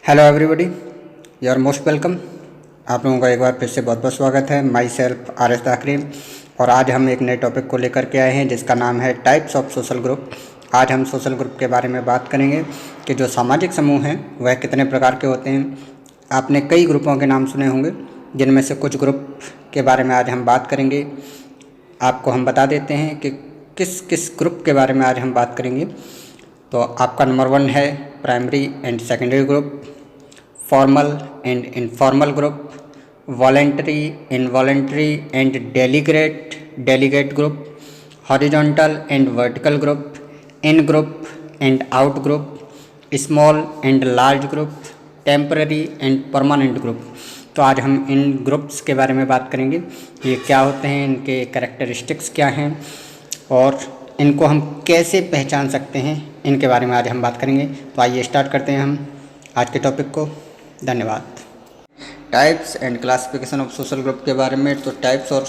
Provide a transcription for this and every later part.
Hello everybody, you are most welcome. आप लोगों का एक बार फिर से बहुत बहुत स्वागत है। Myself R S Dakhri. और आज हम एक नए टॉपिक को लेकर के आए हैं जिसका नाम है टाइप्स ऑफ सोशल ग्रुप। आज हम सोशल ग्रुप के बारे में बात करेंगे कि जो सामाजिक समूह हैं वह कितने प्रकार के होते हैं। आपने कई ग्रुपों के नाम सुने होंगे, जिनमें से कुछ ग्रुप के बारे में आज हम बात करेंगे। आपको हम बता देते हैं कि किस किस ग्रुप के बारे में आज हम बात करेंगे। तो आपका नंबर 1 है primary and secondary group, formal and informal group, voluntary, involuntary and delegate group, horizontal and vertical group, in group and out group, small and large group, temporary and permanent group. तो आज हम इन groups के बारे में बात करेंगे। ये क्या होते हैं, इनके कैरेक्टरिस्टिक्स क्या हैं और इनको हम कैसे पहचान सकते हैं, इनके बारे में आज हम बात करेंगे। तो आइए स्टार्ट करते हैं हम आज के टॉपिक को। धन्यवाद। Types and classification of social group के बारे में। तो टाइप्स और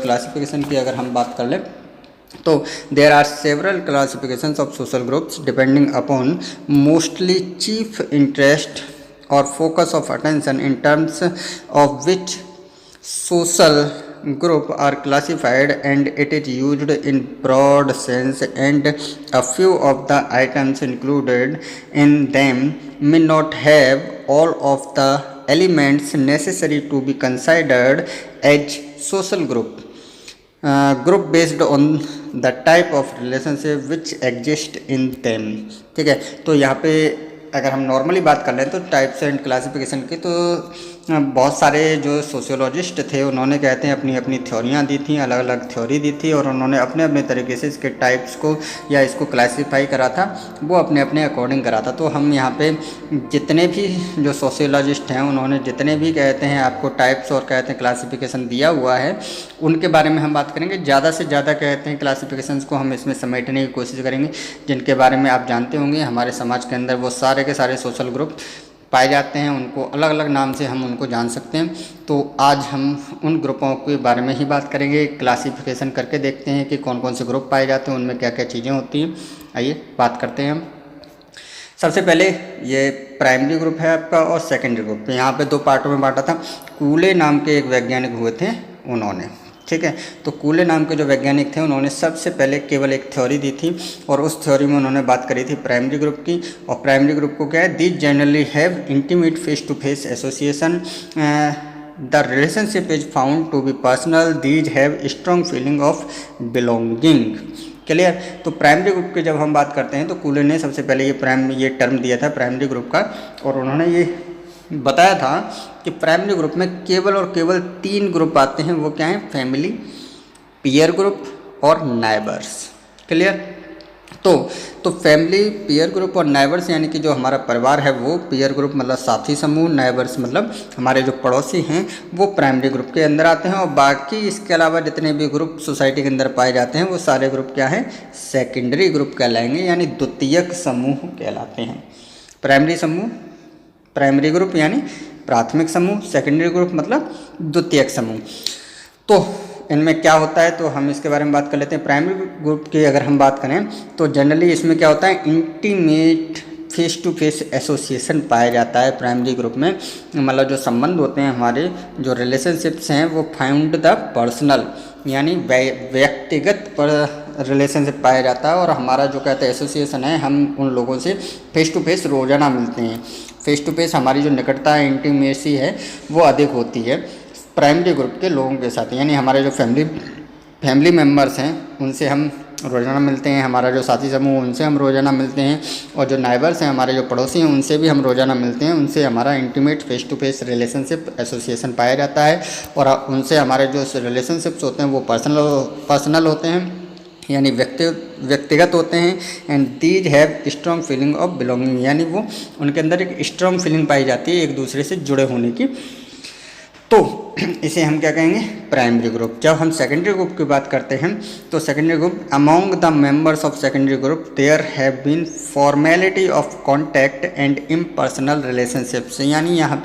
क्लासिफिकेशन की अगर हम बात कर लें तो there are several classifications of social groups depending upon mostly chief interest और focus of attention in terms of which social group are classified, and it is used in broad sense, and a few of the items included in them may not have all of the elements necessary to be considered as social group. Group based on the type of relationship which exist in them। ठीक है, तो यहाँ पे अगर हम normally बात कर लें तो टाइप्स एंड क्लासिफिकेशन की, तो बहुत सारे जो सोशियोलॉजिस्ट थे उन्होंने कहते हैं अपनी अपनी थ्योरियाँ दी थी, अलग अलग थ्योरी दी थी, और उन्होंने अपने अपने तरीके से इसके टाइप्स को या इसको क्लासीफाई करा था, वो अपने अपने अकॉर्डिंग करा था। तो हम यहाँ पे जितने भी जो सोशियोलॉजिस्ट हैं उन्होंने जितने भी कहते हैं आपको टाइप्स और कहते हैं क्लासिफिकेशन दिया हुआ है, उनके बारे में हम बात करेंगे। ज़्यादा से ज़्यादा कहते हैं क्लासिफिकेशंस को हम इसमें समेटने की कोशिश करेंगे, जिनके बारे में आप जानते होंगे हमारे समाज के अंदर वो सारे के सारे सोशल ग्रुप पाए जाते हैं, उनको अलग अलग नाम से हम उनको जान सकते हैं। तो आज हम उन ग्रुपों के बारे में ही बात करेंगे, क्लासिफिकेशन करके देखते हैं कि कौन कौन से ग्रुप पाए जाते हैं, उनमें क्या क्या चीज़ें होती हैं। आइए बात करते हैं हम। सबसे पहले ये प्राइमरी ग्रुप है आपका और सेकेंडरी ग्रुप। यहाँ पे 2 पार्टों में बांटा था। कूले नाम के एक वैज्ञानिक हुए थे उन्होंने, ठीक है। तो कूले नाम के जो वैज्ञानिक थे उन्होंने सबसे पहले केवल एक थ्योरी दी थी, और उस थ्योरी में उन्होंने बात करी थी प्राइमरी ग्रुप की। और प्राइमरी ग्रुप को क्या है, these generally have intimate face to face association, the relationship is found to be personal, these have strong feeling of belonging. Clear. तो प्राइमरी ग्रुप की जब हम बात करते हैं तो कूले ने सबसे पहले ये टर्म दिया था प्राइमरी ग्रुप का, और उन्होंने ये बताया था कि प्राइमरी ग्रुप में केवल और केवल 3 ग्रुप आते हैं। वो क्या हैं, फैमिली, पीयर ग्रुप और नाइबर्स। क्लियर। तो फैमिली, पीयर ग्रुप और नाइबर्स यानी कि जो हमारा परिवार है वो पीयर ग्रुप मतलब साथी समूह, नाइबर्स मतलब हमारे जो पड़ोसी हैं वो प्राइमरी ग्रुप के अंदर आते हैं। और बाकी इसके अलावा जितने भी ग्रुप सोसाइटी के अंदर पाए जाते हैं वो सारे ग्रुप क्या हैं, सेकेंडरी ग्रुप कहलाएंगे, यानी द्वितीयक समूह कहलाते हैं। प्राइमरी समूह, प्राइमरी ग्रुप यानी प्राथमिक समूह, सेकेंडरी ग्रुप मतलब द्वितीयक समूह। तो इनमें क्या होता है, तो हम इसके बारे में बात कर लेते हैं। प्राइमरी ग्रुप की अगर हम बात करें तो जनरली इसमें क्या होता है, intimate face to face association पाया जाता है प्राइमरी ग्रुप में। मतलब जो संबंध होते हैं हमारे, जो रिलेशनशिप्स हैं वो फाउंड द पर्सनल यानी व्यक्तिगत रिलेशनशिप पाया जाता है। और हमारा जो कहते हैं एसोसिएशन है, हम उन लोगों से फेस टू फेस रोजाना मिलते हैं। फेस टू फेस हमारी जो निकटता है, इंटीमेसी है, वो अधिक होती है प्राइमरी ग्रुप के लोगों के साथ। यानी हमारे जो फैमिली मेम्बर्स हैं उनसे हम रोज़ाना मिलते हैं, हमारा जो साथी समूह उनसे हम रोज़ाना मिलते हैं, और जो नाइबर्स हैं हमारे जो पड़ोसी हैं उनसे भी हम रोज़ाना मिलते हैं। उनसे हमारा intimate face to face relationship association पाया जाता है, और उनसे हमारे जो रिलेशनशिप्स होते हैं वो पर्सनल होते हैं यानी व्यक्तिगत होते हैं। And these have strong feeling of belonging, यानी वो उनके अंदर एक स्ट्रॉन्ग फीलिंग पाई जाती है एक दूसरे से जुड़े होने की। तो इसे हम क्या कहेंगे, प्राइमरी ग्रुप। जब हम सेकेंडरी ग्रुप की बात करते हैं तो secondary group, among the members of secondary group there have been formality of contact and impersonal relationships. यानी यहाँ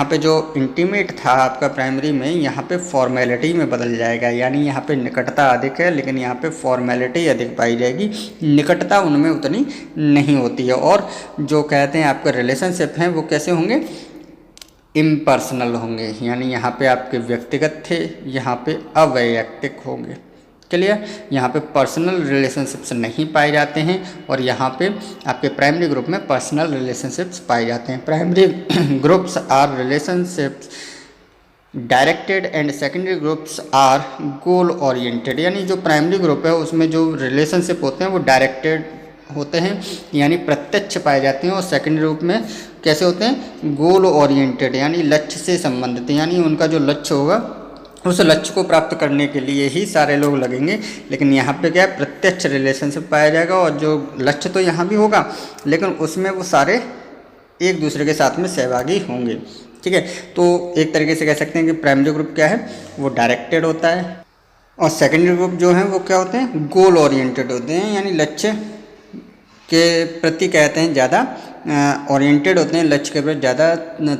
पे जो इंटीमेट था आपका प्राइमरी में, यहाँ पे फॉर्मेलिटी में बदल जाएगा। यानी यहाँ पे निकटता अधिक है लेकिन यहाँ पे फॉर्मेलिटी अधिक पाई जाएगी, निकटता उनमें उतनी नहीं होती है। और जो कहते हैं आपके रिलेशनशिप हैं वो कैसे होंगे, इम्पर्सनल होंगे। यानी यहाँ पे आपके व्यक्तिगत थे, यहाँ पे अवैयक्तिक होंगे। क्लियर, यहाँ पे पर्सनल रिलेशनशिप्स नहीं पाए जाते हैं और यहाँ पे आपके प्राइमरी ग्रुप में पर्सनल रिलेशनशिप्स पाए जाते हैं। Primary groups are relationships directed and secondary groups are goal oriented. यानी जो प्राइमरी ग्रुप है उसमें जो रिलेशनशिप होते हैं वो डायरेक्टेड होते हैं, यानी प्रत्यक्ष पाए जाते हैं। और सेकेंडरी ग्रुप में कैसे होते हैं, गोल ओरिएंटेड, यानी लक्ष्य से संबंधित। यानी उनका जो लक्ष्य होगा उस लक्ष्य को प्राप्त करने के लिए ही सारे लोग लगेंगे। लेकिन यहाँ पे क्या है, प्रत्यक्ष रिलेशनशिप पाया जाएगा और जो लक्ष्य तो यहाँ भी होगा लेकिन उसमें वो सारे एक दूसरे के साथ में सहभागी होंगे। ठीक है, तो एक तरीके से कह सकते हैं कि प्राइमरी ग्रुप क्या है, वो डायरेक्टेड होता है और सेकेंडरी ग्रुप जो है वो क्या होते हैं, गोल ओरिएंटेड होते हैं। यानी लक्ष्य के प्रति कहते हैं ज़्यादा ओरिएंटेड होते हैं, लक्ष्य के प्रति ज़्यादा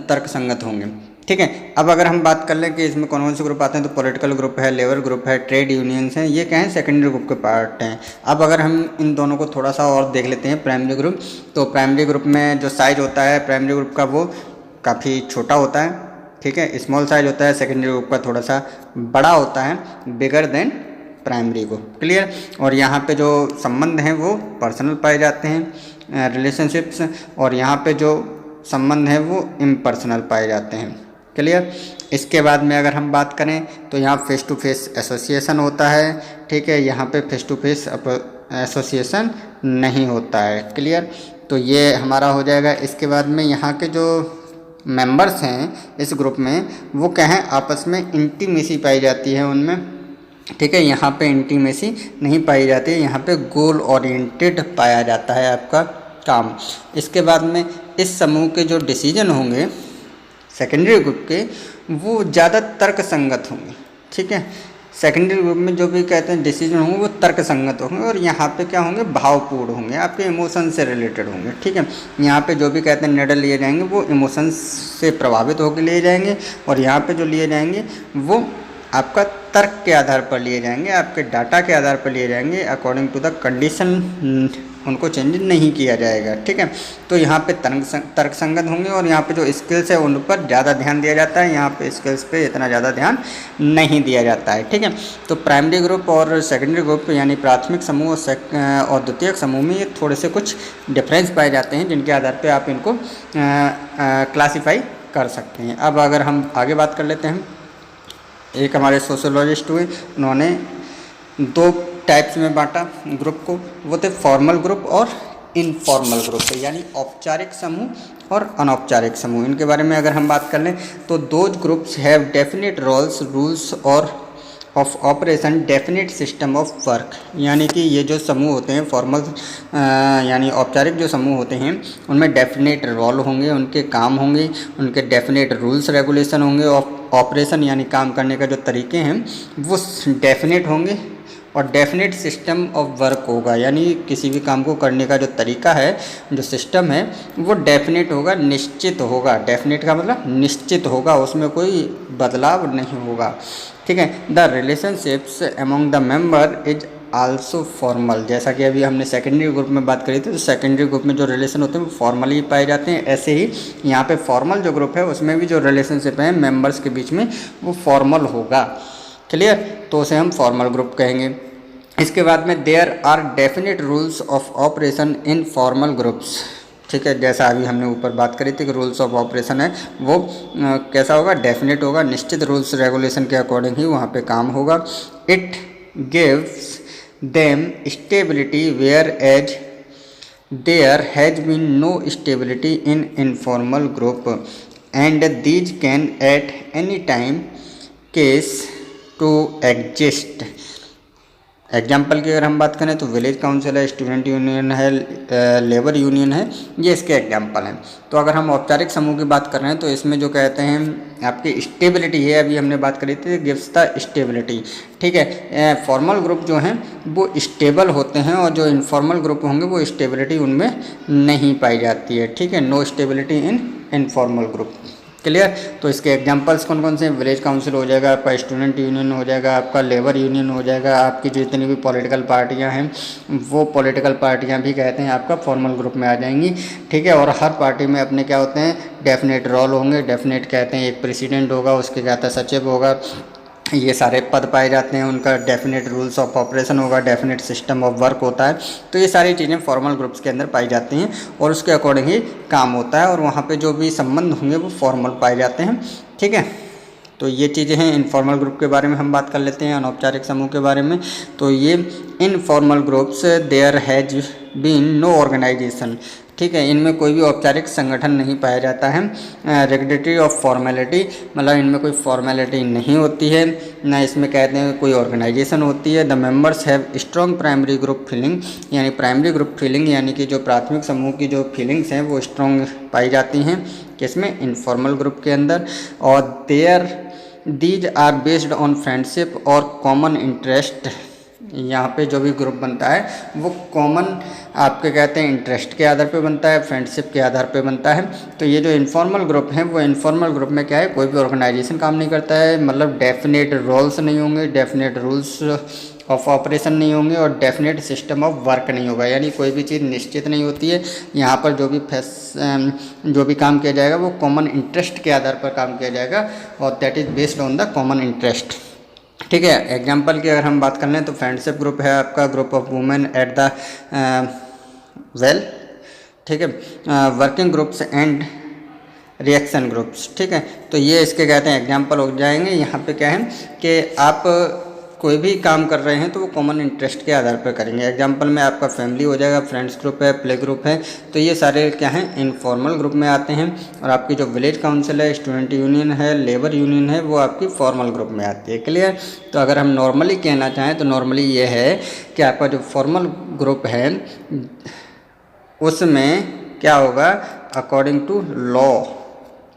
तर्क संगत होंगे। ठीक है, अब अगर हम बात कर लें कि इसमें कौन कौन से ग्रुप आते हैं, तो पॉलिटिकल ग्रुप है, लेबर ग्रुप है, ट्रेड यूनियंस हैं, ये क्या है, सेकेंडरी ग्रुप के पार्ट हैं। अब अगर हम इन दोनों को थोड़ा सा और देख लेते हैं प्राइमरी ग्रुप, तो प्राइमरी ग्रुप में जो साइज होता है प्राइमरी ग्रुप का वो काफ़ी छोटा होता है। ठीक है, स्मॉल साइज होता है। सेकेंडरी ग्रुप का थोड़ा सा बड़ा होता है, bigger than primary group. Clear, और यहाँ पे जो संबंध हैं वो पर्सनल पाए जाते हैं रिलेशनशिप्स, और यहाँ पे जो संबंध हैं वो इम्पर्सनल पाए जाते हैं। क्लियर, इसके बाद में अगर हम बात करें तो यहाँ फेस टू फेस एसोसिएशन होता है। ठीक है, यहाँ पे फेस टू फेस एसोसिएशन नहीं होता है। क्लियर, तो ये हमारा हो जाएगा। इसके बाद में यहाँ के जो मेंबर्स हैं इस ग्रुप में वो क्या हैं, आपस में इंटीमेसी पाई जाती है उनमें। ठीक है, यहाँ पे इंटीमेसी नहीं पाई जाती है, यहाँ पे गोल ओरिएंटेड पाया जाता है आपका काम। इसके बाद में इस समूह के जो डिसीजन होंगे सेकेंडरी ग्रुप के वो ज़्यादा तर्क संगत होंगे। ठीक है, सेकेंडरी ग्रुप में जो भी कहते हैं डिसीजन होंगे वो तर्क संगत होंगे और यहाँ पे क्या होंगे, भावपूर्ण होंगे, आपके इमोशन से रिलेटेड होंगे। ठीक है, यहाँ पे जो भी कहते हैं निर्णय लिए जाएंगे वो इमोशंस से प्रभावित होकर लिए जाएंगे और यहाँ पे जो लिए जाएंगे वो आपका तर्क के आधार पर लिए जाएंगे, आपके डाटा के आधार पर लिए जाएंगे। अकॉर्डिंग टू द कंडीशन उनको चेंज नहीं किया जाएगा। ठीक है, तो यहाँ पे तर्क संगत होंगे और यहाँ पे जो स्किल्स है उन पर ज़्यादा ध्यान दिया जाता है, यहाँ पे स्किल्स पे इतना ज़्यादा ध्यान नहीं दिया जाता है। ठीक है, तो प्राइमरी ग्रुप और सेकेंडरी ग्रुप यानी प्राथमिक समूह और द्वितीयक समूह में ये थोड़े से कुछ डिफरेंस पाए जाते हैं जिनके आधार पर आप इनको क्लासीफाई कर सकते हैं। अब अगर हम आगे बात कर लेते हैं, एक हमारे सोशियोलॉजिस्ट हुए, उन्होंने दो टाइप्स में बांटा ग्रुप को, वो थे फॉर्मल ग्रुप और इनफॉर्मल ग्रुप, यानी औपचारिक समूह और अनौपचारिक समूह। इनके बारे में अगर हम बात कर लें तो those groups have definite rules और of operation, definite system of work. यानी कि ये जो समूह होते हैं फॉर्मल यानी औपचारिक जो समूह होते हैं उनमें डेफिनेट रोल होंगे, उनके काम होंगे, उनके डेफिनेट रूल्स रेगुलेशन होंगे, ऑपरेशन यानी काम करने का जो तरीके हैं वो डेफिनेट होंगे और डेफिनेट सिस्टम ऑफ वर्क होगा। यानी किसी भी काम को करने का जो तरीका है, जो सिस्टम है वो डेफिनेट होगा, निश्चित होगा। डेफिनेट का मतलब निश्चित होगा, उसमें कोई बदलाव नहीं होगा। ठीक है, the relationships among the member is also formal. जैसा कि अभी हमने सेकेंडरी ग्रुप में बात करी थी, तो सेकेंडरी ग्रुप में जो रिलेशन होते हैं वो फॉर्मली पाए जाते हैं। ऐसे ही यहाँ पे फॉर्मल जो ग्रुप है उसमें भी जो रिलेशनशिप है मेंबर्स के बीच में वो फॉर्मल होगा। क्लियर, तो उसे हम फॉर्मल ग्रुप कहेंगे। इसके बाद में there are definite rules of operation in formal groups. ठीक है, जैसा अभी हमने ऊपर बात करी थी कि रूल्स ऑफ ऑपरेशन है वो कैसा होगा, डेफिनेट होगा, निश्चित रूल्स रेगुलेशन के अकॉर्डिंग ही वहाँ पे काम होगा। It gives them stability where as there has been no stability in informal group and these can at any time case to exist. Example की अगर हम बात करें तो विलेज काउंसिल है, स्टूडेंट यूनियन है, लेबर यूनियन है, ये इसके एग्जाम्पल हैं। तो अगर हम औपचारिक समूह की बात कर रहे हैं तो इसमें जो कहते हैं आपकी स्टेबिलिटी है, अभी हमने बात करी थी, गिव्स द स्टेबिलिटी। ठीक है, फॉर्मल ग्रुप जो हैं वो स्टेबल होते हैं और जो इनफॉर्मल ग्रुप होंगे वो स्टेबिलिटी उनमें नहीं पाई जाती है। ठीक है, no stability in informal group. Clear. तो इसके एग्जांपल्स कौन कौन से हैं? विलेज काउंसिल हो जाएगा, आपका स्टूडेंट यूनियन हो जाएगा, आपका लेबर यूनियन हो जाएगा, आपकी जितनी भी पॉलिटिकल पार्टियां हैं वो पॉलिटिकल पार्टियां भी कहते हैं आपका फॉर्मल ग्रुप में आ जाएंगी। ठीक है, और हर पार्टी में अपने क्या होते हैं, डेफिनेट रोल होंगे। डेफिनेट कहते हैं एक प्रेसिडेंट होगा, उसके कहता है सचिव होगा, ये सारे पद पाए जाते हैं। उनका डेफिनेट रूल्स ऑफ ऑपरेशन होगा, डेफिनेट सिस्टम ऑफ वर्क होता है। तो ये सारी चीज़ें फॉर्मल ग्रुप्स के अंदर पाई जाती हैं और उसके अकॉर्डिंग ही काम होता है और वहाँ पे जो भी संबंध होंगे वो फॉर्मल पाए जाते हैं। ठीक है, तो ये चीज़ें हैं। इनफॉर्मल ग्रुप के बारे में हम बात कर लेते हैं, अनौपचारिक समूह के बारे में। तो ये informal groups, there has been no organisation. ठीक है, इनमें कोई भी औपचारिक संगठन नहीं पाया जाता है। रेगुलेटरी ऑफ फॉर्मेलिटी, मतलब इनमें कोई फॉर्मेलिटी नहीं होती है, ना इसमें कहते हैं कोई ऑर्गेनाइजेशन होती है। The members have strong primary group feeling, यानी प्राइमरी ग्रुप फीलिंग यानी कि जो प्राथमिक समूह की जो फीलिंग्स हैं वो स्ट्रॉन्ग पाई जाती हैं किसमें, इनफॉर्मल ग्रुप के अंदर। और there these are based on friendship और कॉमन इंटरेस्ट। यहाँ पे जो भी ग्रुप बनता है वो कॉमन आपके कहते हैं इंटरेस्ट के आधार पे बनता है, फ्रेंडशिप के आधार पे बनता है। तो ये जो इनफॉर्मल ग्रुप हैं वो इनफॉर्मल ग्रुप में क्या है, कोई भी ऑर्गेनाइजेशन काम नहीं करता है, मतलब डेफिनेट रोल्स नहीं होंगे, डेफिनेट रूल्स ऑफ ऑपरेशन नहीं होंगे और डेफिनेट सिस्टम ऑफ वर्क नहीं होगा, यानी कोई भी चीज़ निश्चित नहीं होती है। यहाँ पर जो भी काम किया जाएगा वो कॉमन इंटरेस्ट के आधार पर काम किया जाएगा और that is based on the common interest. ठीक है, एग्जाम्पल की अगर हम बात कर लें तो फ्रेंडशिप ग्रुप है आपका, group of women at the well. ठीक है, working groups and reaction groups. ठीक है, तो ये इसके कहते हैं एग्जाम्पल हो जाएंगे। यहाँ पे क्या है कि आप कोई भी काम कर रहे हैं तो वो कॉमन इंटरेस्ट के आधार पर करेंगे। एग्जाम्पल में आपका फैमिली हो जाएगा, फ्रेंड्स ग्रुप है, प्ले ग्रुप है, तो ये सारे क्या हैं, इनफॉर्मल ग्रुप में आते हैं। और आपकी जो विलेज काउंसिल है, स्टूडेंट यूनियन है, लेबर यूनियन है, वो आपकी फॉर्मल ग्रुप में आती है। क्लियर। तो अगर हम नॉर्मली कहना चाहें तो नॉर्मली ये है कि आपका जो फॉर्मल ग्रुप है उसमें क्या होगा, अकॉर्डिंग टू लॉ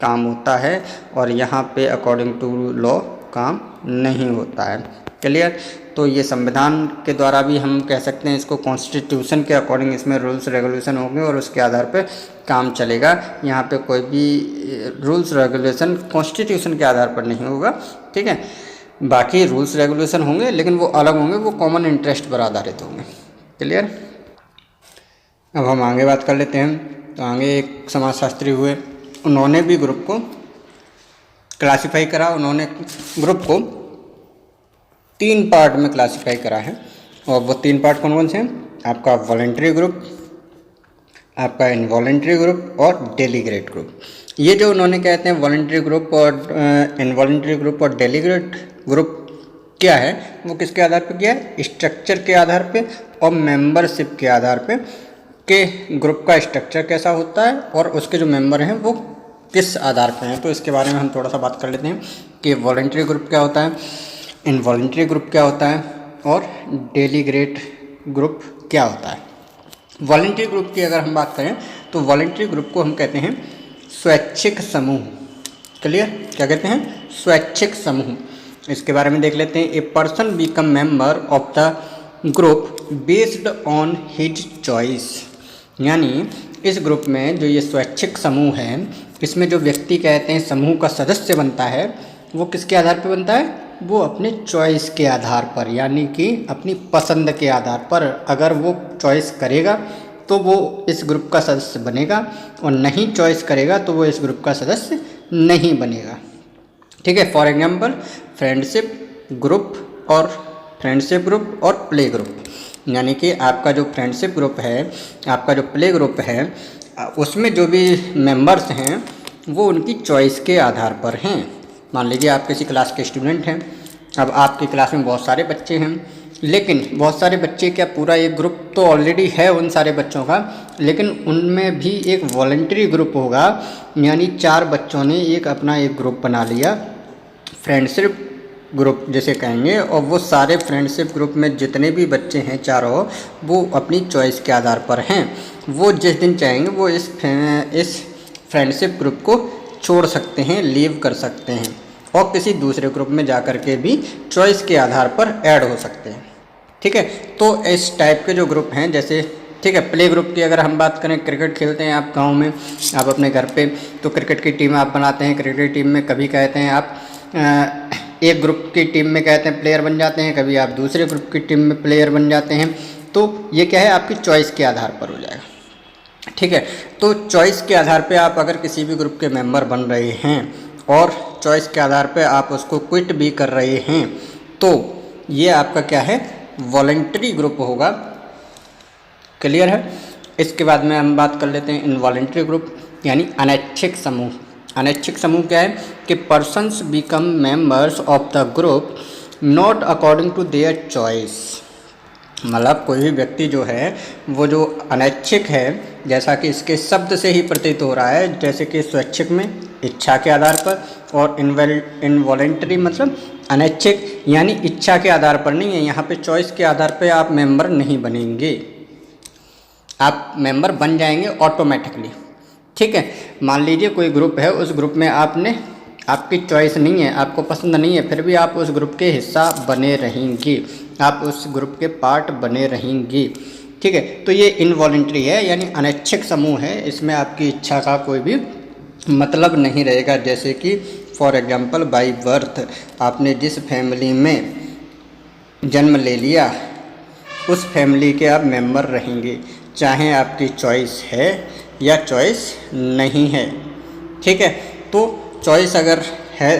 काम होता है और यहाँ पे अकॉर्डिंग टू लॉ काम नहीं होता है। क्लियर। तो ये संविधान के द्वारा भी हम कह सकते हैं इसको, कॉन्स्टिट्यूशन के अकॉर्डिंग इसमें रूल्स रेगुलेशन होंगे और उसके आधार पे काम चलेगा। यहाँ पे कोई भी रूल्स रेगुलेशन कॉन्स्टिट्यूशन के आधार पर नहीं होगा। ठीक है, बाकी रूल्स रेगुलेशन होंगे लेकिन वो अलग होंगे, वो कॉमन इंटरेस्ट पर आधारित होंगे। क्लियर। अब हम आगे बात कर लेते हैं। तो आगे एक समाजशास्त्री हुए, उन्होंने भी ग्रुप को क्लासीफाई करा। उन्होंने ग्रुप को 3 पार्ट में क्लासीफाई करा है और वो 3 पार्ट कौन कौन से हैं, आपका वॉलंटरी ग्रुप, आपका इनवॉलंटरी ग्रुप और डेलीगेट ग्रुप। ये जो उन्होंने कहते हैं वॉलंटरी ग्रुप और इनवॉलंटरी ग्रुप और डेलीगेट ग्रुप क्या है, वो किसके आधार पर किया है, स्ट्रक्चर के आधार पे और मेंबरशिप के आधार पे कि ग्रुप का स्ट्रक्चर कैसा होता है और उसके जो मेंबर हैं वो किस आधार पे हैं। तो इसके बारे में हम थोड़ा सा बात कर लेते हैं कि वॉलंटरी ग्रुप क्या होता है, इनवॉलंटरी ग्रुप क्या होता है और डेलीगेट ग्रुप क्या होता है। वॉलंटरी ग्रुप की अगर हम बात करें तो वॉलंटरी ग्रुप को हम कहते हैं स्वैच्छिक समूह। क्लियर। क्या कहते हैं, स्वैच्छिक समूह। इसके बारे में देख लेते हैं। A person become member of the group based on his choice, यानी इस ग्रुप में जो ये स्वैच्छिक समूह है इसमें जो व्यक्ति कहते हैं समूह का सदस्य बनता है वो किसके आधार पर बनता है, वो अपने चॉइस के आधार पर, यानी कि अपनी पसंद के आधार पर। अगर वो चॉइस करेगा तो वो इस ग्रुप का सदस्य बनेगा और नहीं चॉइस करेगा तो वो इस ग्रुप का सदस्य नहीं बनेगा। ठीक है। फॉर एग्जांपल फ्रेंडशिप ग्रुप और प्ले ग्रुप, यानी कि आपका जो फ्रेंडशिप ग्रुप है, आपका जो प्ले ग्रुप है, उसमें जो भी मेंबर्स हैं वो उनकी चॉइस के आधार पर हैं। मान लीजिए आप किसी क्लास के स्टूडेंट हैं, अब आपकी क्लास में बहुत सारे बच्चे हैं, लेकिन बहुत सारे बच्चे क्या, पूरा एक ग्रुप तो ऑलरेडी है उन सारे बच्चों का, लेकिन उनमें भी एक वॉलंटरी ग्रुप होगा, यानी 4 बच्चों ने एक अपना एक ग्रुप बना लिया फ्रेंडशिप ग्रुप जिसे कहेंगे, और वो सारे फ्रेंडशिप ग्रुप में जितने भी बच्चे हैं चारों, वो अपनी चॉइस के आधार पर हैं। वो जिस दिन चाहेंगे वो इस फ्रेंडशिप ग्रुप को छोड़ सकते हैं, लीव कर सकते हैं, और किसी दूसरे ग्रुप में जा कर के भी चॉइस के आधार पर ऐड हो सकते हैं। ठीक है, तो इस टाइप के जो ग्रुप हैं, जैसे ठीक है प्ले ग्रुप की अगर हम बात करें, क्रिकेट खेलते हैं आप गांव में, आप अपने घर पे, तो क्रिकेट की टीम आप बनाते हैं। क्रिकेट टीम में कभी कहते हैं आप एक ग्रुप की टीम में कहते हैं प्लेयर बन जाते हैं, कभी आप दूसरे ग्रुप की टीम में प्लेयर बन जाते हैं। तो ये क्या है, आपकी चॉइस के आधार पर हो जाएगा। ठीक है, तो चॉइस के आधार पे आप अगर किसी भी ग्रुप के मेंबर बन रहे हैं और चॉइस के आधार पे आप उसको क्विट भी कर रहे हैं, तो ये आपका क्या है, वॉलंटरी ग्रुप होगा। क्लियर है। इसके बाद में हम बात कर लेते हैं इनवॉलंटरी ग्रुप, यानी अनैच्छिक समूह। अनैच्छिक समूह क्या है कि persons become members of the group not according to their choice. मतलब कोई भी व्यक्ति जो है वो जो अनैच्छिक है, जैसा कि इसके शब्द से ही प्रतीत हो रहा है, जैसे कि स्वैच्छिक में इच्छा के आधार पर, और इनवॉलंटरी मतलब अनैच्छिक यानी इच्छा के आधार पर नहीं है। यहाँ पे चॉइस के आधार पे आप मेंबर नहीं बनेंगे, आप मेंबर बन जाएंगे ऑटोमेटिकली। ठीक है, मान लीजिए कोई ग्रुप है, उस ग्रुप में आपकी चॉइस नहीं है, आपको पसंद नहीं है, फिर भी आप उस ग्रुप के हिस्सा बने रहेंगे, आप उस ग्रुप के पार्ट बने रहेंगे। ठीक है, तो ये इनवॉलंटरी है, यानी अनैच्छिक समूह है, इसमें आपकी इच्छा का कोई भी मतलब नहीं रहेगा। जैसे कि फॉर एग्जांपल बाय बर्थ, आपने जिस फैमिली में जन्म ले लिया उस फैमिली के आप मेंबर रहेंगे, चाहे आपकी चॉइस है या चॉइस नहीं है। ठीक है, तो चॉइस अगर है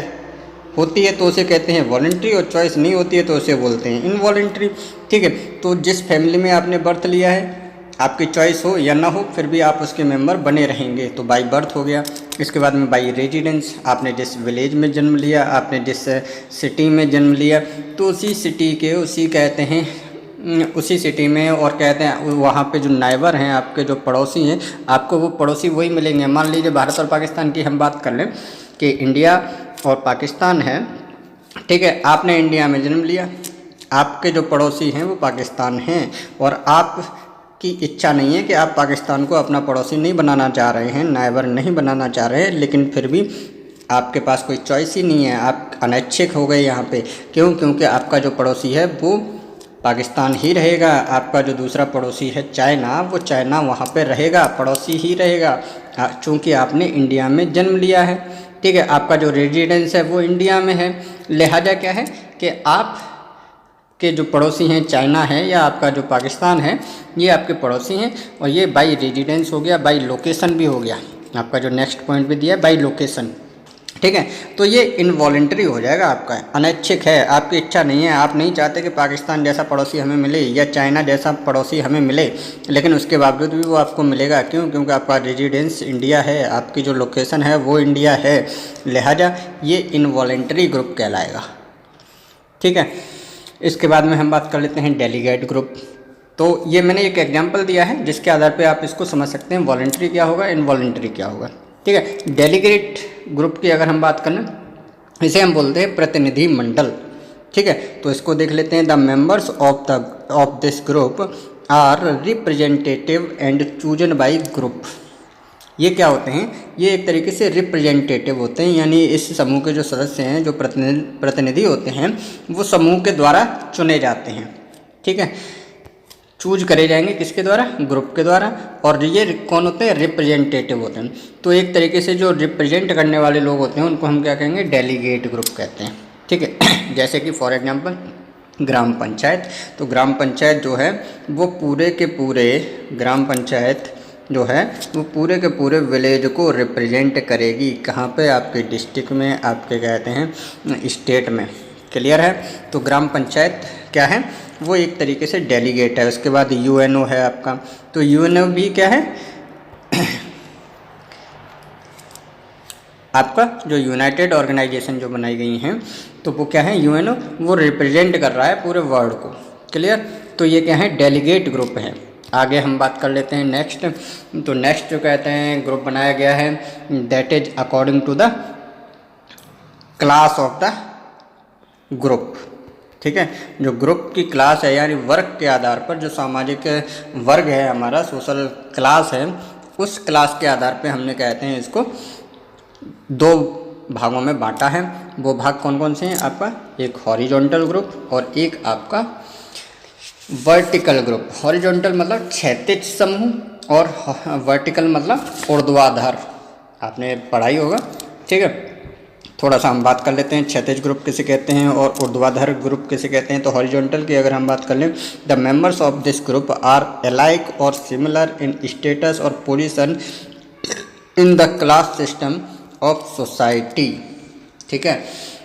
होती है तो उसे कहते हैं वॉलंटरी, और चॉइस नहीं होती है तो उसे बोलते हैं इनवॉलंटरी। ठीक है, तो जिस फैमिली में आपने बर्थ लिया है, आपकी चॉइस हो या ना हो, फिर भी आप उसके मेंबर बने रहेंगे, तो बाई बर्थ हो गया। इसके बाद में बाई रेजिडेंस, आपने जिस विलेज में जन्म लिया, आपने जिस सिटी में जन्म लिया, तो उसी सिटी के उसी कहते हैं उसी सिटी में, और कहते हैं वहाँ पे जो नाइबर हैं, आपके जो पड़ोसी हैं, आपको वो पड़ोसी वही मिलेंगे। मान लीजिए भारत और पाकिस्तान की हम बात कर लें कि इंडिया और पाकिस्तान है। ठीक है, आपने इंडिया में जन्म लिया, आपके जो पड़ोसी हैं वो पाकिस्तान हैं, और आपकी इच्छा नहीं है कि आप पाकिस्तान को अपना पड़ोसी नहीं बनाना चाह रहे हैं, नाइबर नहीं बनाना चाह रहे हैं, लेकिन फिर भी आपके पास कोई चॉइस ही नहीं है, आप अनैच्छिक हो गए यहाँ पे। क्यों? क्योंकि आपका जो पड़ोसी है वो पाकिस्तान ही रहेगा, आपका जो दूसरा पड़ोसी है चाइना, वो चाइना वहाँ पे रहेगा, पड़ोसी ही रहेगा, चूँकि आपने इंडिया में जन्म लिया है। ठीक है, आपका जो रेजिडेंस है वो इंडिया में है, लिहाजा क्या है कि आप के जो पड़ोसी हैं चाइना है या आपका जो पाकिस्तान है, ये आपके पड़ोसी हैं, और ये बाई रेजिडेंस हो गया, बाई लोकेशन भी हो गया। आपका जो नेक्स्ट पॉइंट भी दिया है बाई लोकेशन। ठीक है, तो ये इनवॉलंटरी हो जाएगा, आपका अनैच्छिक है, आपकी इच्छा नहीं है, आप नहीं चाहते कि पाकिस्तान जैसा पड़ोसी हमें मिले या चाइना जैसा पड़ोसी हमें मिले, लेकिन उसके बावजूद भी वो आपको मिलेगा। क्यों? क्योंकि आपका रेजिडेंस इंडिया है, आपकी जो लोकेशन है वो इंडिया है, लिहाजा ये इनवॉलंटरी ग्रुप कहलाएगा। ठीक है, इसके बाद में हम बात कर लेते हैं डेलीगेट ग्रुप। तो ये मैंने एक एग्जाम्पल दिया है जिसके आधार पर आप इसको समझ सकते हैं वॉलंटरी क्या होगा, इनवॉलंटरी क्या होगा। ठीक है, डेलीगेट ग्रुप की अगर हम बात करें, इसे हम बोलते हैं प्रतिनिधि मंडल। ठीक है, तो इसको देख लेते हैं। The members of this group are representative and chosen by group. ये क्या होते हैं? ये एक तरीके से रिप्रेजेंटेटिव होते हैं, यानी इस समूह के जो सदस्य हैं, जो प्रतिनिधि होते हैं, वो समूह के द्वारा चुने जाते हैं। ठीक है, चूज करे जाएंगे किसके द्वारा? ग्रुप के द्वारा। और ये कौन होते हैं? रिप्रेजेंटेटिव होते हैं। तो एक तरीके से जो रिप्रेजेंट करने वाले लोग होते हैं उनको हम क्या कहेंगे? डेलीगेट ग्रुप कहते हैं। ठीक है, जैसे कि फॉर एग्जांपल ग्राम पंचायत। तो ग्राम पंचायत जो है वो पूरे के पूरे ग्राम पंचायत जो है वो पूरे के पूरे विलेज को रिप्रेजेंट करेगी। कहाँ पे? आपके डिस्ट्रिक्ट में, आपके कहते हैं स्टेट में। क्लियर है? तो ग्राम पंचायत क्या है? वो एक तरीके से डेलीगेट है। उसके बाद यूएनओ है आपका। तो यूएनओ भी क्या है? आपका जो यूनाइटेड ऑर्गेनाइजेशन जो बनाई गई हैं, तो वो क्या है? यूएनओ वो रिप्रेजेंट कर रहा है पूरे वर्ल्ड को। क्लियर? तो ये क्या है? डेलीगेट ग्रुप है। आगे हम बात कर लेते हैं नेक्स्ट। तो नेक्स्ट जो कहते हैं ग्रुप बनाया गया है, that is according to the class of the group. ठीक है, जो ग्रुप की क्लास है यानी वर्ग के आधार पर, जो सामाजिक वर्ग है हमारा, सोशल क्लास है, उस क्लास के आधार पे हमने कहते हैं इसको दो भागों में बांटा है। वो भाग कौन कौन से हैं आपका? एक हॉरिजॉन्टल ग्रुप और एक आपका वर्टिकल ग्रुप। हॉरिजॉन्टल मतलब क्षैतिज समूह और वर्टिकल मतलब ऊर्ध्वाधर, आपने पढ़ाई होगा। ठीक है, थोड़ा सा हम बात कर लेते हैं क्षैतिज ग्रुप किसे कहते हैं और ऊर्ध्वाधर ग्रुप किसे कहते हैं। तो हॉरिजॉन्टल की अगर हम बात कर लें, the members of this group are alike और सिमिलर इन स्टेटस और position in the class system of society. ठीक है,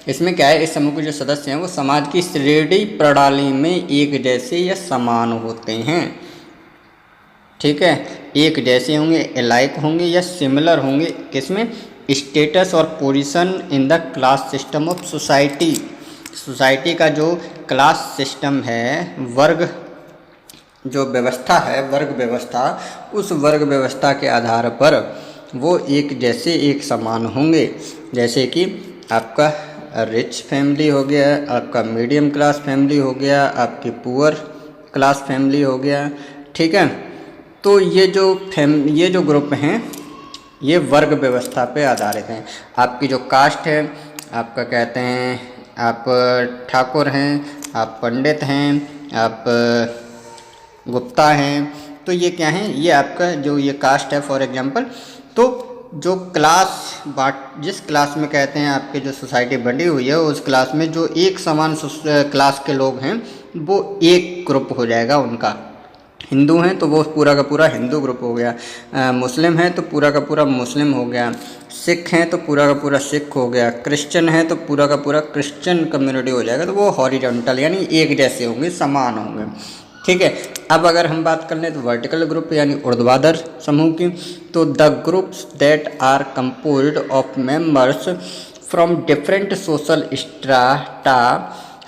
इसमें क्या है, इस समूह के जो सदस्य हैं वो समाज की श्रेणी प्रणाली में एक जैसे या समान होते हैं। ठीक है, एक जैसे होंगे, अलाइक होंगे या सिमिलर होंगे, किसमें? स्टेटस और position in the class system of society. Society का जो क्लास सिस्टम है, वर्ग जो व्यवस्था है, वर्ग व्यवस्था, उस वर्ग व्यवस्था के आधार पर वो एक जैसे एक समान होंगे। जैसे कि आपका रिच फैमिली हो गया, आपका मीडियम क्लास फैमिली हो गया, आपकी पुअर क्लास फैमिली हो गया। ठीक है, तो ये जो ग्रुप हैं ये वर्ग व्यवस्था पे आधारित हैं। आपकी जो कास्ट है, आपका कहते हैं आप ठाकुर हैं, आप पंडित हैं, आप गुप्ता हैं, तो ये क्या हैं, ये आपका जो ये कास्ट है फॉर एग्जांपल। तो जो क्लास जिस क्लास में कहते हैं आपके जो सोसाइटी बनी हुई है, उस क्लास में जो एक समान क्लास के लोग हैं वो एक ग्रुप हो जाएगा उनका। हिंदू हैं तो वो पूरा का पूरा हिंदू ग्रुप हो गया, मुस्लिम हैं तो पूरा का पूरा मुस्लिम हो गया, सिख हैं तो पूरा का पूरा सिख हो गया, क्रिश्चियन है तो पूरा का पूरा क्रिश्चियन कम्युनिटी हो जाएगा। तो वो हॉरिजॉन्टल यानी एक जैसे होंगे, समान होंगे। ठीक है, अब अगर हम बात कर लें तो वर्टिकल ग्रुप यानी ऊर्ध्वाधर समूह की, तो the groups that are composed of members from different social strata,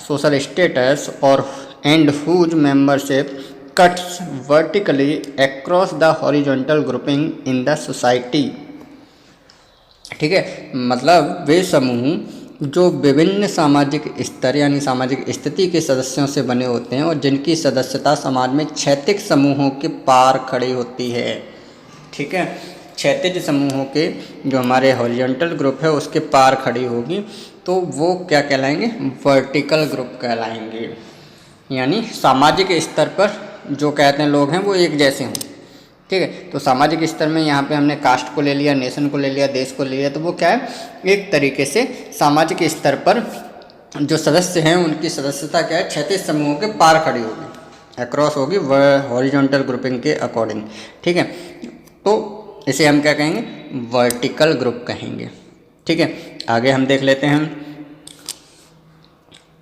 social status और and whose membership cuts vertically across the horizontal grouping in the society. ठीक है, मतलब वे समूह जो विभिन्न सामाजिक स्तर यानी सामाजिक स्थिति के सदस्यों से बने होते हैं और जिनकी सदस्यता समाज में क्षैतिज समूहों के पार खड़ी होती है। ठीक है, क्षैतिज समूहों के जो हमारे हॉरिजॉन्टल ग्रुप है उसके पार खड़ी होगी तो वो क्या कहलाएंगे? वर्टिकल ग्रुप कहलाएंगे। यानी सामाजिक स्तर पर जो कहते हैं लोग हैं वो एक जैसे हों। ठीक है, तो सामाजिक स्तर में यहाँ पे हमने कास्ट को ले लिया, नेशन को ले लिया, देश को ले लिया, तो वो क्या है, एक तरीके से सामाजिक स्तर पर जो सदस्य हैं उनकी सदस्यता क्या है, क्षैतिज समूहों के पार खड़ी होगी, अक्रॉस होगी हॉरिजॉन्टल ग्रुपिंग के अकॉर्डिंग। ठीक है, तो इसे हम क्या कहेंगे? वर्टिकल ग्रुप कहेंगे। ठीक है, आगे हम देख लेते हैं।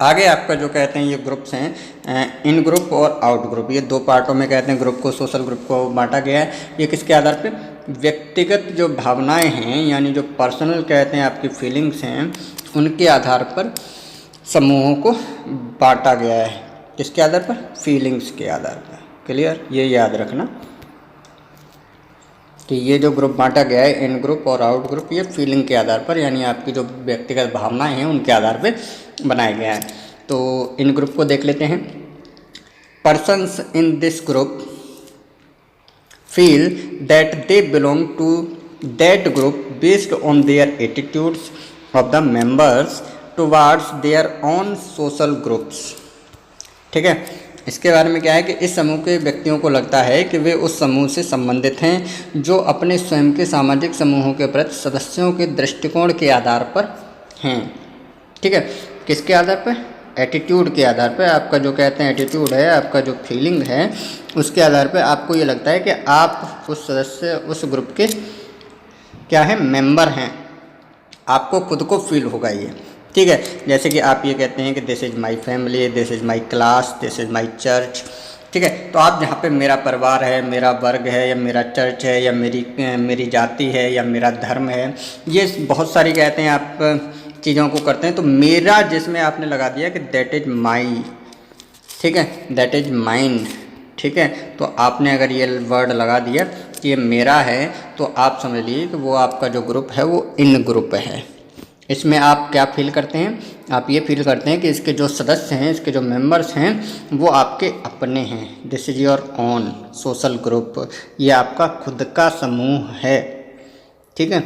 आगे आपका जो कहते हैं ये ग्रुप्स हैं, इन ग्रुप और आउट ग्रुप, ये दो पार्टों में कहते हैं ग्रुप को, सोशल ग्रुप को बांटा गया है। ये किसके आधार पे? व्यक्तिगत जो भावनाएं हैं यानी जो पर्सनल कहते हैं आपकी फीलिंग्स हैं, उनके आधार पर समूहों को बांटा गया है। किसके आधार पर? फीलिंग्स के आधार पर। क्लियर, ये याद रखना कि ये जो ग्रुप बांटा गया है, इन ग्रुप और आउट ग्रुप, ये फीलिंग के आधार पर यानी आपकी जो व्यक्तिगत भावनाएं हैं उनके आधार पे बनाया गया है। तो इन ग्रुप को देख लेते हैं। Persons in this group feel that they belong to that group based on their attitudes of the members towards their own social groups. ठीक है, इसके बारे में क्या है कि इस समूह के व्यक्तियों को लगता है कि वे उस समूह से संबंधित हैं जो अपने स्वयं के सामाजिक समूहों के प्रति सदस्यों के दृष्टिकोण के आधार पर हैं। ठीक है, किसके आधार पर? एटीट्यूड के आधार पर। आपका जो कहते हैं एटीट्यूड है, आपका जो फीलिंग है, उसके आधार पर आपको ये लगता है कि आप उस सदस्य, उस ग्रुप के क्या है, मेंबर हैं। आपको खुद को फील होगा ये। ठीक है, जैसे कि आप ये कहते हैं कि this is my family, this is my class, this is my church. ठीक है, तो आप जहाँ पे मेरा परिवार है, मेरा वर्ग है, या मेरा चर्च है, या मेरी जाति है, या मेरा धर्म है, ये बहुत सारी कहते हैं आप चीज़ों को करते हैं। तो मेरा जिसमें आपने लगा दिया कि दैट इज़ माई, ठीक है, दैट इज़ माइन। ठीक है, तो आपने अगर ये वर्ड लगा दिया कि ये मेरा है, तो आप समझ लीजिए कि वो आपका जो ग्रुप है वो इन ग्रुप है। इसमें आप क्या फील करते हैं? आप ये फील करते हैं कि इसके जो सदस्य हैं, इसके जो मेंबर्स हैं, वो आपके अपने हैं। This is your own social group, ये आपका खुद का समूह है। ठीक है,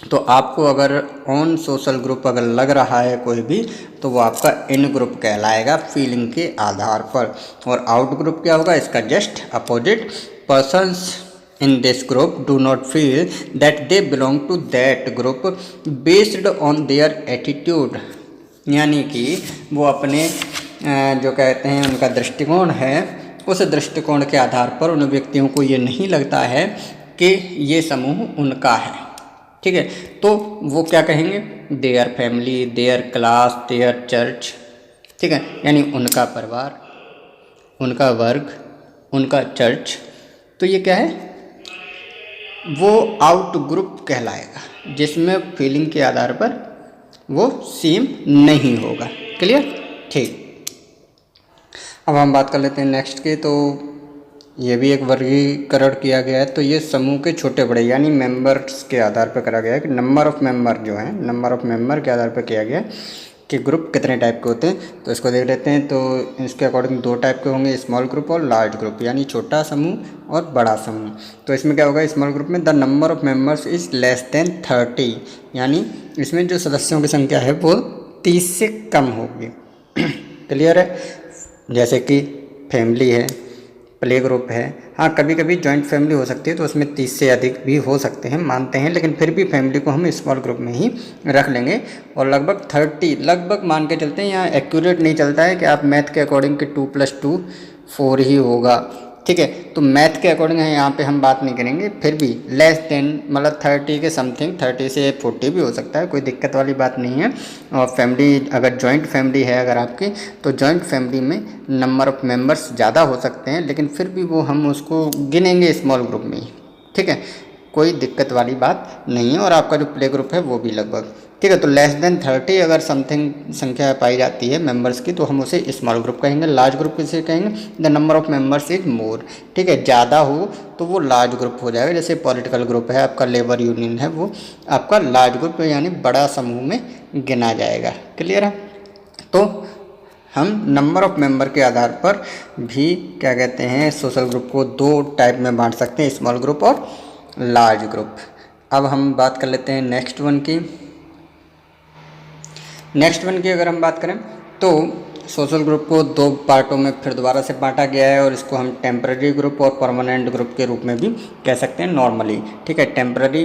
तो आपको अगर ऑन सोशल ग्रुप अगर लग रहा है कोई भी, तो वो आपका इन ग्रुप कहलाएगा फीलिंग के आधार पर। और आउट ग्रुप क्या होगा? इसका just opposite. Persons in this group do not feel that they belong to that group based on their attitude, यानी कि वो अपने जो कहते हैं उनका दृष्टिकोण है, उस दृष्टिकोण के आधार पर उन व्यक्तियों को ये नहीं लगता है कि ये समूह उनका है। ठीक है, तो वो क्या कहेंगे? Their family, their class, their church. ठीक है, यानी उनका परिवार, उनका वर्ग, उनका चर्च। तो ये क्या है? वो आउट ग्रुप कहलाएगा, जिसमें फीलिंग के आधार पर वो सेम नहीं होगा। क्लियर? ठीक, अब हम बात कर लेते हैं नेक्स्ट की। तो ये भी एक वर्गीकरण किया गया है। तो ये समूह के छोटे बड़े यानी मेंबर्स के आधार पर करा गया है कि नंबर ऑफ़ मेंबर जो है, नंबर ऑफ़ मेंबर के आधार पर किया गया है कि ग्रुप कितने टाइप के होते हैं। तो इसको देख लेते हैं। तो इसके अकॉर्डिंग 2 टाइप के होंगे, स्मॉल ग्रुप और लार्ज ग्रुप, यानी छोटा समूह और बड़ा समूह। तो इसमें क्या होगा? स्मॉल ग्रुप में the number of members is less than 30, यानी इसमें जो सदस्यों की संख्या है वो 30 से कम होगी। क्लियर है? जैसे कि फैमिली है, प्ले ग्रुप है। हाँ, कभी कभी जॉइंट फैमिली हो सकती है, तो उसमें 30 से अधिक भी हो सकते हैं, मानते हैं, लेकिन फिर भी फैमिली को हम स्मॉल ग्रुप में ही रख लेंगे। और लगभग 30 लगभग मान के चलते हैं। यहाँ एक्यूरेट नहीं चलता है कि आप मैथ के अकॉर्डिंग कि 2 + 2 4 ही होगा। ठीक है, तो मैथ के अकॉर्डिंग है, यहाँ पे हम बात नहीं करेंगे। फिर भी लेस देन मतलब 30 के समथिंग, 30 से 40 भी हो सकता है, कोई दिक्कत वाली बात नहीं है। और फैमिली अगर जॉइंट फैमिली है अगर आपकी, तो जॉइंट फैमिली में नंबर ऑफ़ मेंबर्स ज़्यादा हो सकते हैं, लेकिन फिर भी वो हम उसको गिनेंगे स्मॉल ग्रुप में ही। ठीक है, कोई दिक्कत वाली बात नहीं है। और आपका जो प्ले ग्रुप है वो भी लगभग ठीक है। तो लेस देन 30 अगर समथिंग संख्या पाई जाती है मेंबर्स की, तो हम उसे स्मॉल ग्रुप कहेंगे। लार्ज ग्रुप किसे कहेंगे? The number of members is more. ठीक है, ज़्यादा हो तो वो लार्ज ग्रुप हो जाएगा। जैसे पॉलिटिकल ग्रुप है आपका, लेबर यूनियन है, वो आपका लार्ज ग्रुप है, यानी बड़ा समूह में गिना जाएगा। क्लियर है? तो हम नंबर ऑफ़ मेंबर के आधार पर भी क्या कहते हैं, सोशल ग्रुप को 2 टाइप में बांट सकते हैं, स्मॉल ग्रुप और लार्ज ग्रुप। अब हम बात कर लेते हैं नेक्स्ट वन की। अगर हम बात करें तो सोशल ग्रुप को 2 पार्टों में फिर दोबारा से बांटा गया है, और इसको हम टेम्पररी ग्रुप और परमानेंट ग्रुप के रूप में भी कह सकते हैं नॉर्मली। ठीक है, टेम्पररी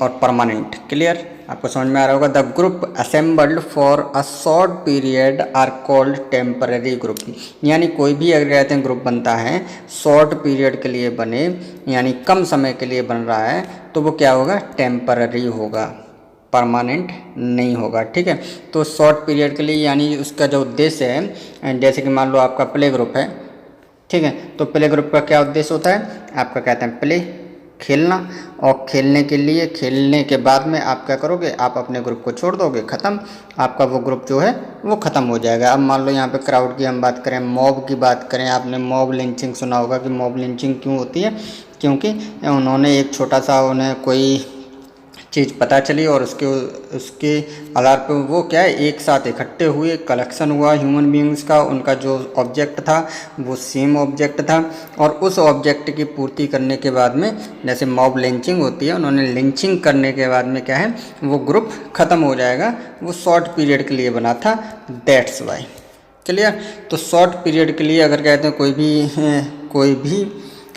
और परमानेंट। क्लियर? आपको समझ में आ रहा होगा। The group assembled for a short period are called temporary group, यानी कोई भी अगर कहते हैं ग्रुप बनता है शॉर्ट पीरियड के लिए बने, यानी कम समय के लिए बन रहा है, तो वो क्या होगा? टेम्पररी होगा, परमानेंट नहीं होगा। ठीक है, तो शॉर्ट पीरियड के लिए, यानी उसका जो उद्देश्य है, जैसे कि मान लो आपका प्ले ग्रुप है। ठीक है, तो प्ले ग्रुप का क्या उद्देश्य होता है? आपका कहते हैं प्ले, खेलना। और खेलने के लिए, खेलने के बाद में आप क्या करोगे? आप अपने ग्रुप को छोड़ दोगे, ख़त्म, आपका वो ग्रुप जो है वो ख़त्म हो जाएगा। अब मान लो यहाँ पे क्राउड की हम बात करें, मॉब की बात करें, आपने मॉब लिंचिंग सुना होगा कि मॉब लिंचिंग क्यों होती है? क्योंकि उन्होंने एक छोटा सा, उन्हें कोई चीज़ पता चली और उसके आधार पर वो क्या है, एक साथ इकट्ठे हुए, कलेक्शन हुआ ह्यूमन बीइंग्स का, उनका जो ऑब्जेक्ट था वो सेम ऑब्जेक्ट था, और उस ऑब्जेक्ट की पूर्ति करने के बाद में, जैसे मॉब लिंचिंग होती है, उन्होंने लिंचिंग करने के बाद में क्या है, वो ग्रुप ख़त्म हो जाएगा। वो शॉर्ट पीरियड के लिए बना था, दैट्स वाई। क्लियर? तो शॉर्ट पीरियड के लिए अगर कहते हैं कोई भी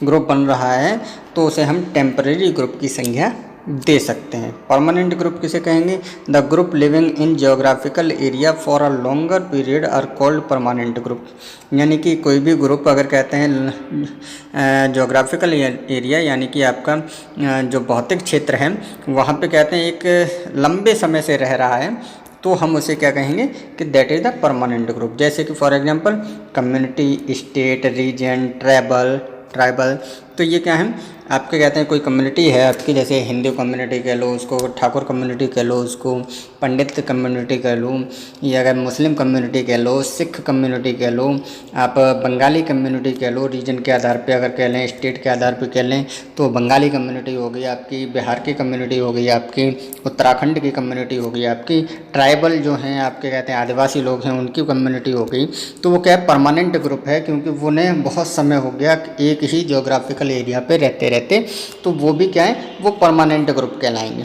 ग्रुप बन रहा है, तो उसे हम टेम्परेरी ग्रुप की संज्ञा दे सकते हैं। परमानेंट ग्रुप किसे कहेंगे? The group living in geographical area for a longer period are called permanent group, यानी कि कोई भी ग्रुप अगर कहते हैं जियोग्राफिकल एरिया, यानी कि आपका जो भौतिक क्षेत्र है वहाँ पे कहते हैं एक लंबे समय से रह रहा है, तो हम उसे क्या कहेंगे कि that is the permanent group. जैसे कि for example community, state, region, tribal, तो ये क्या है, आपके कहते हैं कोई कम्युनिटी है आपकी, जैसे हिंदू कम्युनिटी कह लो उसको, ठाकुर कम्युनिटी कह लो उसको, पंडित कम्युनिटी कह लो, या अगर मुस्लिम कम्युनिटी कह लो, सिख कम्युनिटी कह लो, आप बंगाली कम्युनिटी कह लो, रीजन के आधार पे अगर कह लें, स्टेट के आधार पे कह लें तो बंगाली कम्युनिटी हो गई आपकी, बिहार की कम्युनिटी हो गई आपकी, उत्तराखंड की कम्युनिटी हो गई आपकी, ट्राइबल जो हैं आपके कहते हैं आदिवासी लोग हैं उनकी कम्युनिटी हो गई। तो वो क्या है, परमानेंट ग्रुप है, क्योंकि वो ने बहुत समय हो गया एक ही जोग्राफिकल एरिया पे रहते रहते, तो वो भी क्या है, वो परमानेंट ग्रुप कहलाएंगे।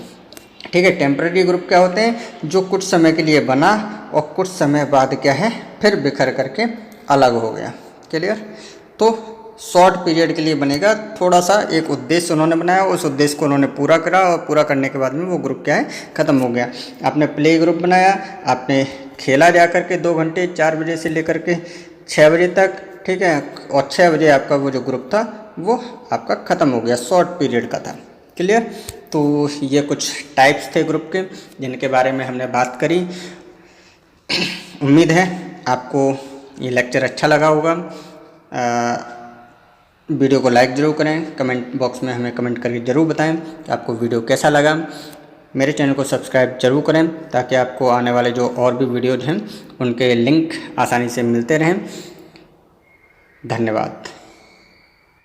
ठीक है। टेम्पररी ग्रुप क्या होते हैं, जो कुछ समय के लिए बना और कुछ समय बाद क्या है फिर बिखर करके अलग हो गया। क्लियर। तो शॉर्ट पीरियड के लिए बनेगा, थोड़ा सा एक उद्देश्य उन्होंने बनाया, उस उद्देश्य को उन्होंने पूरा करा और पूरा करने के बाद में वो ग्रुप क्या है, ख़त्म हो गया। आपने प्ले ग्रुप बनाया, आपने खेला जा कर के 2 घंटे 4 बजे से लेकर के 6 बजे तक, ठीक है, और 6 बजे आपका वो जो ग्रुप था वो आपका ख़त्म हो गया, शॉर्ट पीरियड का था। क्लियर। तो ये कुछ टाइप्स थे ग्रुप के जिनके बारे में हमने बात करी। उम्मीद है आपको ये लेक्चर अच्छा लगा होगा। वीडियो को लाइक ज़रूर करें, कमेंट बॉक्स में हमें कमेंट करके ज़रूर बताएं कि आपको वीडियो कैसा लगा। मेरे चैनल को सब्सक्राइब जरूर करें ताकि आपको आने वाले जो और भी वीडियोज हैं उनके लिंक आसानी से मिलते रहें। धन्यवाद।